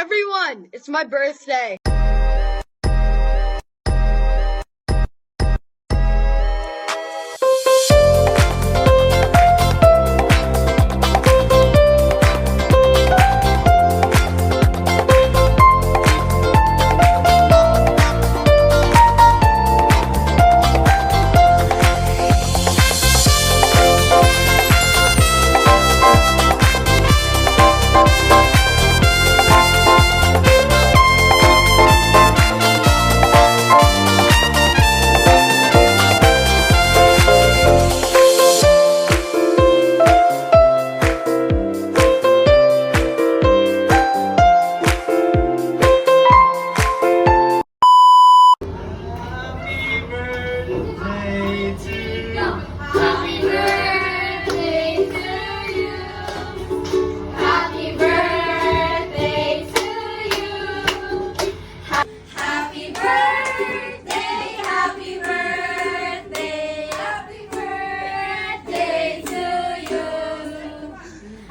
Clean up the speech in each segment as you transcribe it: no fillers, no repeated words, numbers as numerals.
everyone! It's my birthday.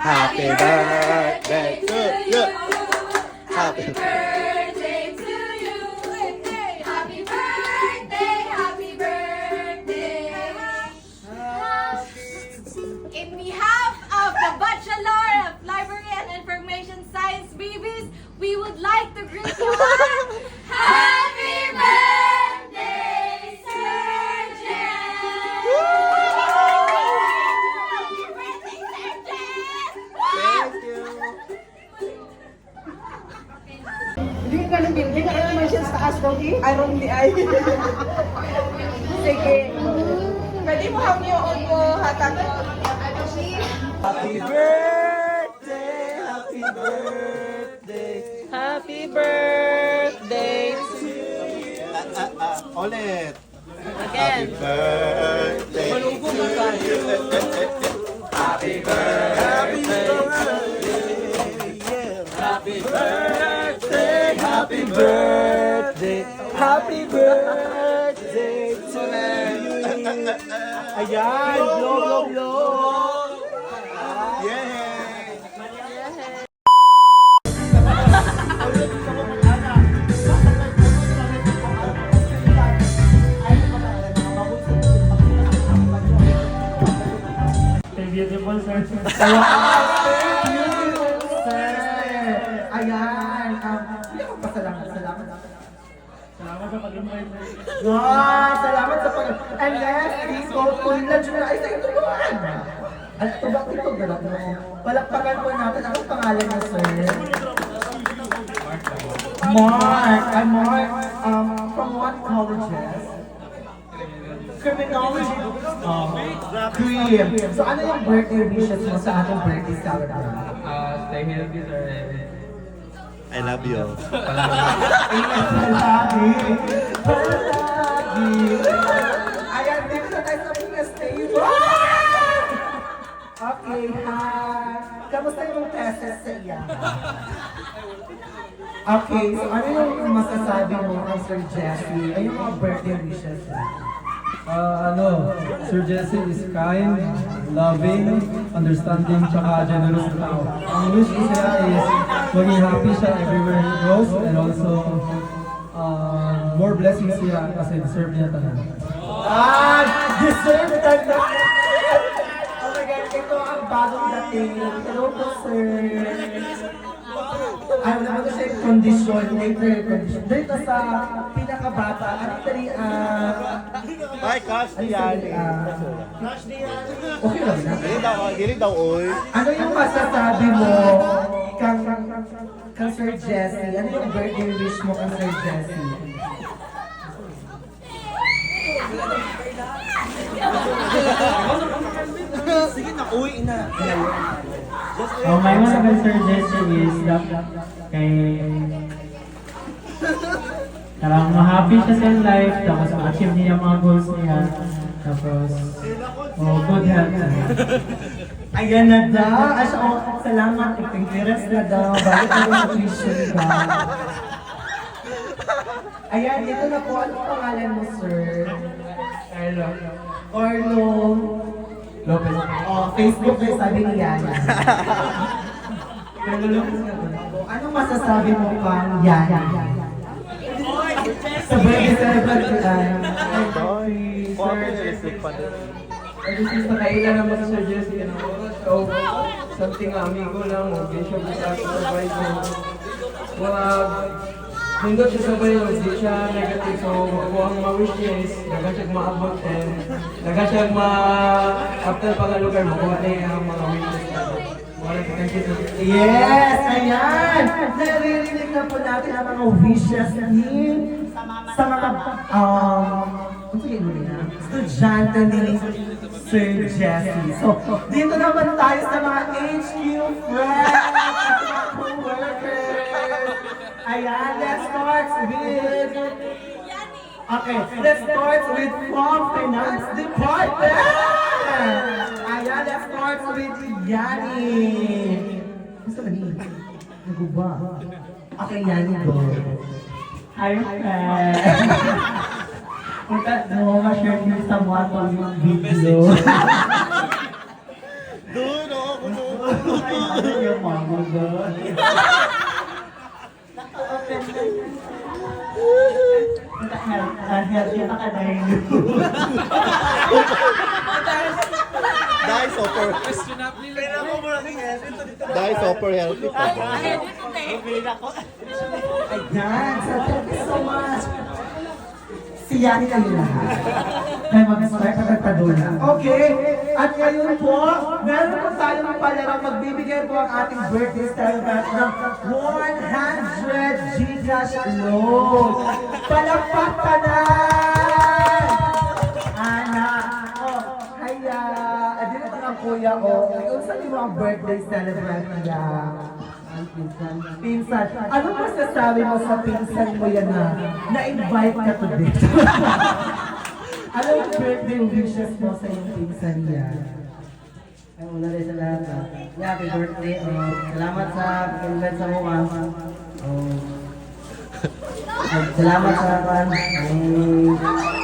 Happy birthday to you. Happy birthday to you. Happy birthday, happy birthday. In behalf of the Bachelor of Library and Information Science babies, we would like to greet you all. Happy birthday, Sir Jen! Happy birthday, Sir Jen! Thank you. Hindi ka ganun din. Hindi ka naman siya sa taas, Doggy. Iron the eye. Sige. Pwede mo hamyoon mo, hatag mo. Happy birthday, happy birthday, Happy birthday to you. Ulit. Again. Happy birthday. Malugong mo ka. Happy birthday. Happy birthday. Happy birthday. Happy birthday to you. Ayan, blow, blow, blow. Yay! Beautiful, sir. Beautiful, sir. Ayan. Salamat. Salamat sa pag-invite. Wow, salamat sa pag... And then, please go to lunch na ay sa itulungan. At tubak ito, galak mo. Palakpakan po natin ang pangalan niya, sir. Mark. I'm Mark. From what colleges? Criminology. Cream. So ano yung birthday wishes mo sa ating birthday celebration? Stay healthy, sir. I love you. Palagi. Ayan, dito na tayo sa mga stay. Okay, hi. Kamusta yung tesis sa iya? Okay, so ano yung masasabi mo kay Sir Jesse? Ay yung mga birthday wishes mo? Sir Jesse is kind, loving, understanding, tsaka generous na tao. Ang wish ko siya is maging happy siya everywhere he goes and also more blessings siya kasi deserve niya tanan. Deserve ka na! Oh my God, ito ang bagong dating. Hello po, sir. Ay, wala ko siya yung condition, later condition. Dito sa pinakabata, ano tali, Ay, crush niyan. okay lang na. Dili daw, oy. Ano yung masasabi mo kang Sir Jesse? Ano yung birthday wish mo kang Sir Jesse? Sige na, uwi na. My one of Sir Jesse is that kay parang ma-happy siya sa life, tapos ma-achieve niya yung mga goals niya, tapos good health. Ayan na daw. Salamat. Ipingiras na daw. Bakit mo appreciate ka? Ayan, dito na po. Anong pangalan mo, sir? Orlo Lopez. Oh, Facebook na sabi ni Yana. Orlo Lopez na ba? Anong masasabi mo pang yan? Sa birthday celebration. Kasi sa kailan naman sa Sir Jesse, so, something amigo lang, okay siya bisa provide mo. Hindi siya sabay, hindi siya negative, so kung ang ma-wish niya is, naga siya maabot and naga siya after pag-alugar mo, kung ano yung mga wishes natin. Yes, ayan! Naririnig na po natin ang mga wishes ni sa mga sige mo na, estudyante ni Sir Jesse. So, dito naman tayo sa mga HQ friends, mga co-workers. Ayan, let's start with... Okay, let's start with from Finance Department! Ayan, let's start with Yani. Gusto ba niya? Naguba. Okay, Yani, go. Hi, friend. Punta, ma-share niyo sa mga yung video. Doon, oo, Ano yung mama doon? Healthy pa ka na yun. Dahil super. Dahil super healthy pa. Ayan, so thank you so much. Siyanin kayo lahat. Kaya mag-start na nagpadula. Okay, at ngayon po, meron po tayong palarang magbibigay po ang ating birthday celebrant ng 100 Gcash load. Palakpakanan! Ana, kaya, dito ko ang kuya ko, saan yung mga birthday celebrant niya? Pinsan. Ano masasabi mo sa pinsan mo yan na-invite ka to dito? Ano yung birthday wishes mo sa yung pinsan niya? Ay, una rin sa lahat. Happy birthday. Salamat sa invite sa mukha. Salamat sa kan.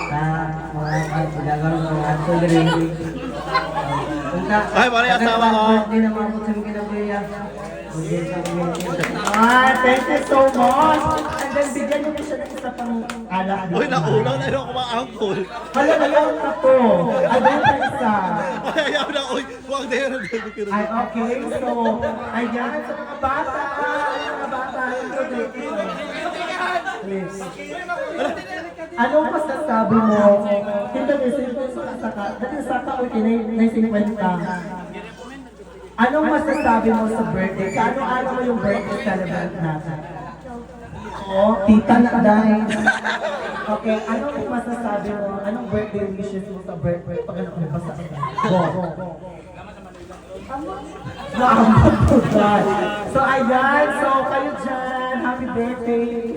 Sa mga pagkakaroon ng mga children. Ay, mali asawa ko. Birthday na mga putin kinabuya. Thank you so much! And then bigyan niyo siya ng isa pang alak. Uy, nakulang na yun ako mga uncle. Halaw na to. Again pa isa. Ay, ayaw na, uy. Huwag na yun. Ay, okay. So, ayan sa mga bata. Mga bata. Please. Anong masasabi mo? Hindi sa ka-uti na 50. Anong masasabi mo sa birthday? Ano mo yung birthday celebrant natin? Oo, tita na dahil. Okay, anong masasabi mo? Anong birthday wishes mo sa birthday? Pag ano pa sa go. So ayan, so kayo dyan, happy birthday.